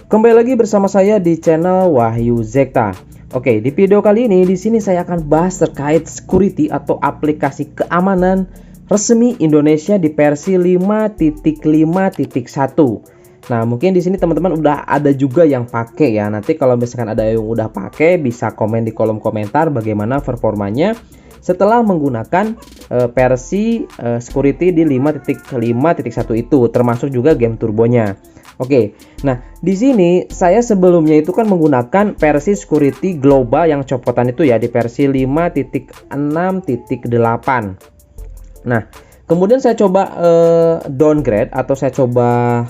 Kembali lagi bersama saya di channel Wahyu Zekta. Oke, di video kali ini di sini saya akan bahas terkait security atau aplikasi keamanan resmi Indonesia di versi 5.5.1. Nah, mungkin di sini teman-teman udah ada juga yang pakai ya. Nanti kalau misalkan ada yang udah pakai bisa komen di kolom komentar bagaimana performanya setelah menggunakan versi security di 5.5.1 itu, termasuk juga game turbonya. Oke, nah di sini saya sebelumnya itu kan menggunakan versi security global yang copotan itu ya di versi 5.6.8. Nah, kemudian saya coba downgrade atau saya coba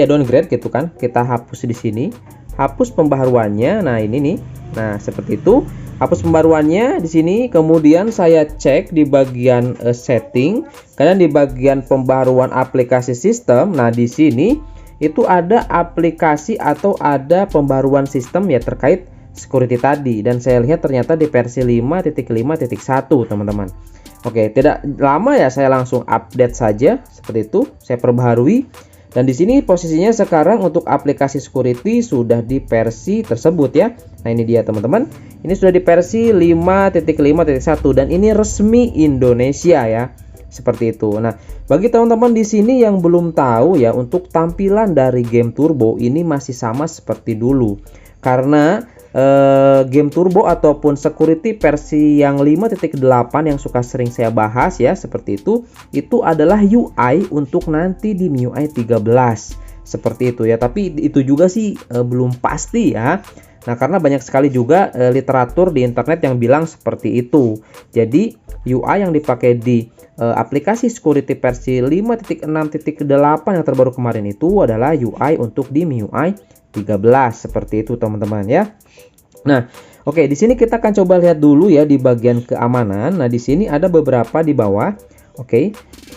downgrade gitu kan. Kita hapus di sini, hapus pembaharuannya. Nah, ini nih. Nah, seperti itu. Hapus pembaruannya di sini, kemudian saya cek di bagian setting, kemudian di bagian pembaruan aplikasi sistem. Nah, di sini itu ada aplikasi atau ada pembaruan sistem ya terkait security tadi, dan saya lihat ternyata di versi 5.5.1 teman-teman. Oke, tidak lama ya, saya langsung update saja seperti itu, saya perbaharui. Dan di sini posisinya sekarang untuk aplikasi security sudah di versi tersebut ya. Nah, ini dia teman-teman. Ini sudah di versi 5.5.1 dan ini resmi Indonesia ya. Seperti itu. Nah, bagi teman-teman di sini yang belum tahu ya, untuk tampilan dari game turbo ini masih sama seperti dulu. Karena game turbo ataupun security versi yang 5.8 yang suka sering saya bahas ya, seperti itu adalah UI untuk nanti di MIUI 13 seperti itu ya, tapi itu juga sih belum pasti ya. Nah, karena banyak sekali juga literatur di internet yang bilang seperti itu. Jadi UI yang dipakai di aplikasi security versi 5.6.8 yang terbaru kemarin itu adalah UI untuk di MIUI 13 seperti itu teman-teman ya. Nah, oke, di sini kita akan coba lihat dulu ya di bagian keamanan. Nah, di sini ada beberapa di bawah. Oke.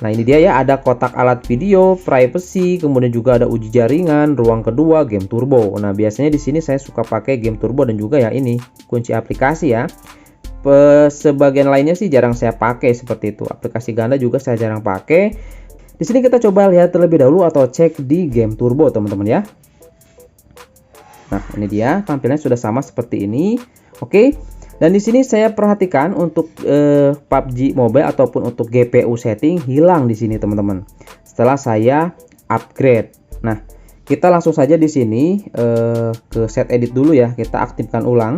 Nah, ini dia ya, ada kotak alat video, privacy, kemudian juga ada uji jaringan, ruang kedua, game turbo. Nah, biasanya di sini saya suka pakai game turbo dan juga ya ini kunci aplikasi ya. Sebagian lainnya sih jarang saya pakai seperti itu. Aplikasi ganda juga saya jarang pakai. Di sini kita coba lihat terlebih dahulu atau cek di game turbo teman-teman ya. Nah, ini dia tampilannya sudah sama seperti ini. Oke. Dan di sini saya perhatikan untuk PUBG Mobile ataupun untuk GPU setting hilang di sini teman-teman. Setelah saya upgrade. Nah, kita langsung saja di sini ke set edit dulu ya. Kita aktifkan ulang.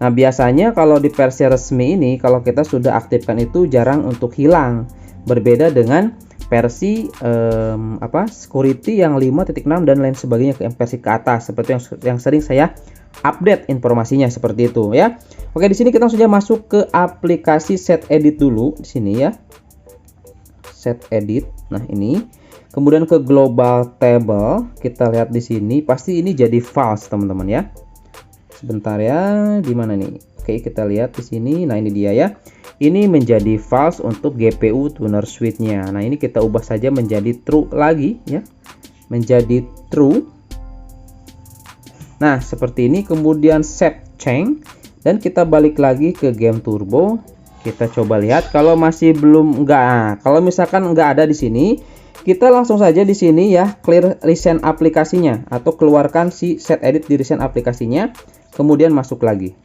Nah, biasanya kalau di versi resmi ini kalau kita sudah aktifkan itu jarang untuk hilang. Berbeda dengan versi security yang 5.6 dan lain sebagainya, ke versi ke atas seperti yang sering saya update informasinya seperti itu ya. Oke, di sini kita sudah masuk ke aplikasi set edit dulu di sini ya. Set edit. Nah, ini. Kemudian ke global table, kita lihat di sini pasti ini jadi false teman-teman ya. Sebentar ya, di mana nih? Oke, kita lihat di sini. Nah, ini dia ya. Ini menjadi false untuk GPU tuner switch-nya. Nah, ini kita ubah saja menjadi true lagi ya. Menjadi true. Nah, seperti ini. Kemudian save change dan kita balik lagi ke game turbo. Kita coba lihat kalau masih belum enggak. Kalau misalkan enggak ada di sini, kita langsung saja di sini ya clear recent aplikasinya atau keluarkan si set edit di recent aplikasinya, kemudian masuk lagi.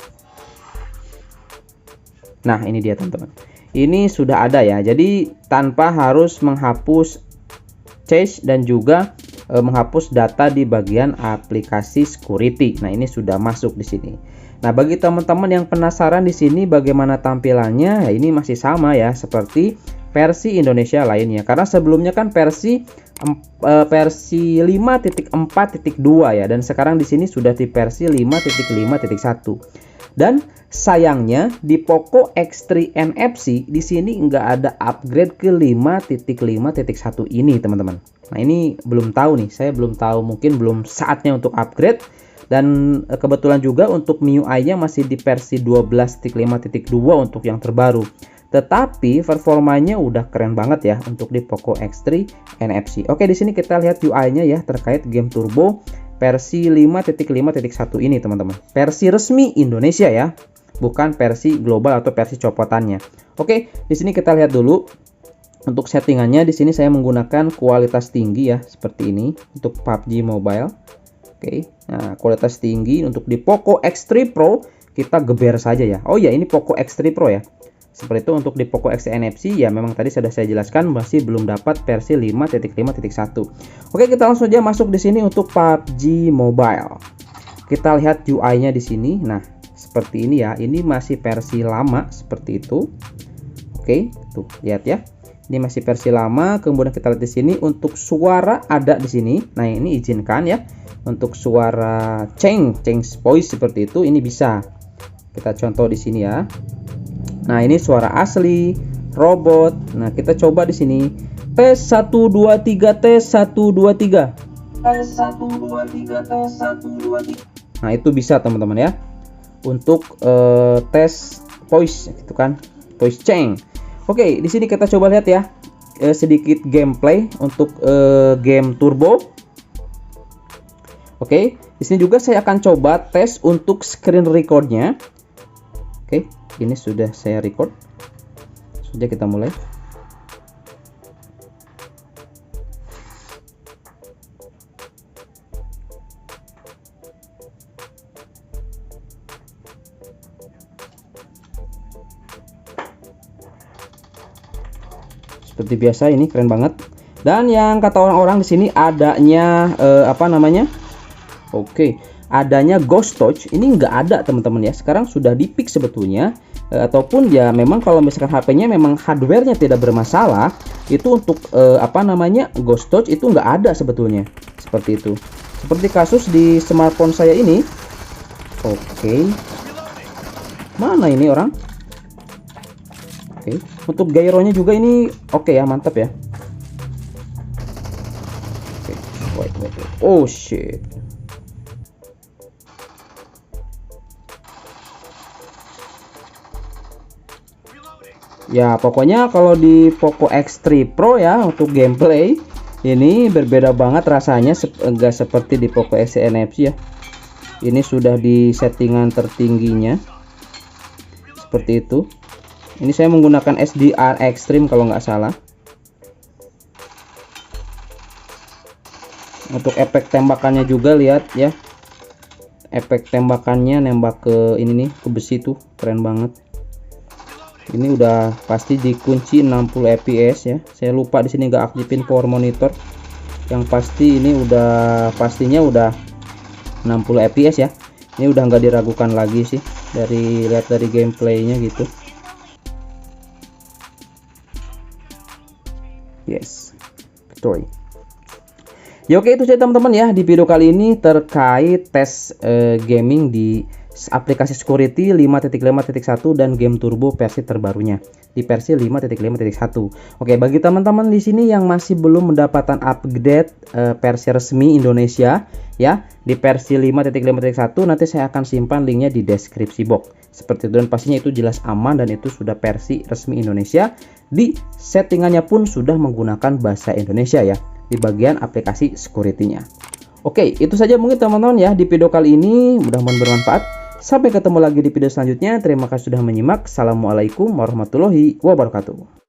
Nah, ini dia teman-teman. Ini sudah ada ya. Jadi tanpa harus menghapus cache dan juga menghapus data di bagian aplikasi security. Nah, ini sudah masuk di sini. Nah, bagi teman-teman yang penasaran di sini bagaimana tampilannya, ya ini masih sama ya seperti versi Indonesia lainnya. Karena sebelumnya kan versi 5.4.2 ya, dan sekarang di sini sudah di versi 5.5.1. Dan sayangnya di Poco X3 NFC di sini nggak ada upgrade ke 5.5.1 ini teman-teman. Nah, ini belum tahu nih, saya belum tahu, mungkin belum saatnya untuk upgrade. Dan kebetulan juga untuk MIUI-nya masih di versi 12.5.2 untuk yang terbaru. Tetapi performanya udah keren banget ya untuk di Poco X3 NFC. Oke, di sini kita lihat UI-nya ya terkait game turbo versi 5.5.1 ini teman-teman. Versi resmi Indonesia ya, bukan versi global atau versi copotannya. Oke, di sini kita lihat dulu. Untuk settingannya di sini saya menggunakan kualitas tinggi ya, seperti ini untuk PUBG Mobile. Oke. Nah, kualitas tinggi untuk di Poco X3 Pro kita geber saja ya. Oh ya, ini Poco X3 Pro ya. Seperti itu. Untuk di Poco X NFC ya, memang tadi sudah saya jelaskan masih belum dapat versi 5.5.1. Oke, kita langsung aja masuk di sini untuk PUBG Mobile. Kita lihat UI-nya di sini. Nah, seperti ini ya. Ini masih versi lama seperti itu. Oke, tuh lihat ya. Ini masih versi lama. Kemudian kita lihat di sini untuk suara ada di sini. Nah, ini izinkan ya. Untuk suara change voice seperti itu, ini bisa. Kita contoh di sini ya. Nah, ini suara asli robot. Nah, kita coba di sini. Tes 1 2 3 tes 1 2 3. Tes 1 2 3 tes 1 2 3. Nah, itu bisa teman-teman ya. Untuk tes voice gitu kan. Voice change. Oke, di sini kita coba lihat ya sedikit gameplay untuk game turbo. Oke, di sini juga saya akan coba tes untuk screen recordnya. Oke, ini sudah saya record. Sudah, kita mulai. Seperti biasa, ini keren banget. Dan yang kata orang-orang di sini adanya apa namanya? Oke, adanya ghost touch ini nggak ada teman-teman ya. Sekarang sudah di-fix sebetulnya. Ataupun ya memang kalau misalkan HP-nya memang hardware-nya tidak bermasalah, itu untuk apa namanya? Ghost touch itu nggak ada sebetulnya. Seperti itu. Seperti kasus di smartphone saya ini. Oke. Mana ini orang? Oke. Untuk gyronya juga ini oke ya, mantap ya. Oke. Wait. Oh shit. Ya, pokoknya kalau di Poco X3 Pro ya untuk gameplay ini berbeda banget rasanya, enggak seperti di Poco X NFC ya. Ini sudah di settingan tertingginya. Seperti itu. Ini saya menggunakan SDR Extreme kalau nggak salah. Untuk efek tembakannya juga lihat ya. Efek tembakannya nembak ke ini nih, ke besi tuh keren banget. Ini udah pasti dikunci 60 fps ya. Saya lupa di sini nggak aktifin power monitor. Yang pasti ini pastinya udah 60 fps ya. Ini udah nggak diragukan lagi sih lihat dari gameplaynya gitu. Yes, victory. Ya oke, itu saja teman-teman ya di video kali ini terkait tes gaming di aplikasi security 5.5.1 dan game turbo versi terbarunya di versi 5.5.1. Oke, bagi teman-teman di sini yang masih belum mendapatkan update versi resmi Indonesia ya di versi 5.5.1, nanti saya akan simpan linknya di deskripsi box. Seperti itu, dan pastinya itu jelas aman dan itu sudah versi resmi Indonesia. Di settingannya pun sudah menggunakan bahasa Indonesia ya di bagian aplikasi security-nya. Oke, itu saja mungkin teman-teman ya di video kali ini, mudah-mudahan bermanfaat. Sampai ketemu lagi di video selanjutnya. Terima kasih sudah menyimak. Assalamualaikum warahmatullahi wabarakatuh.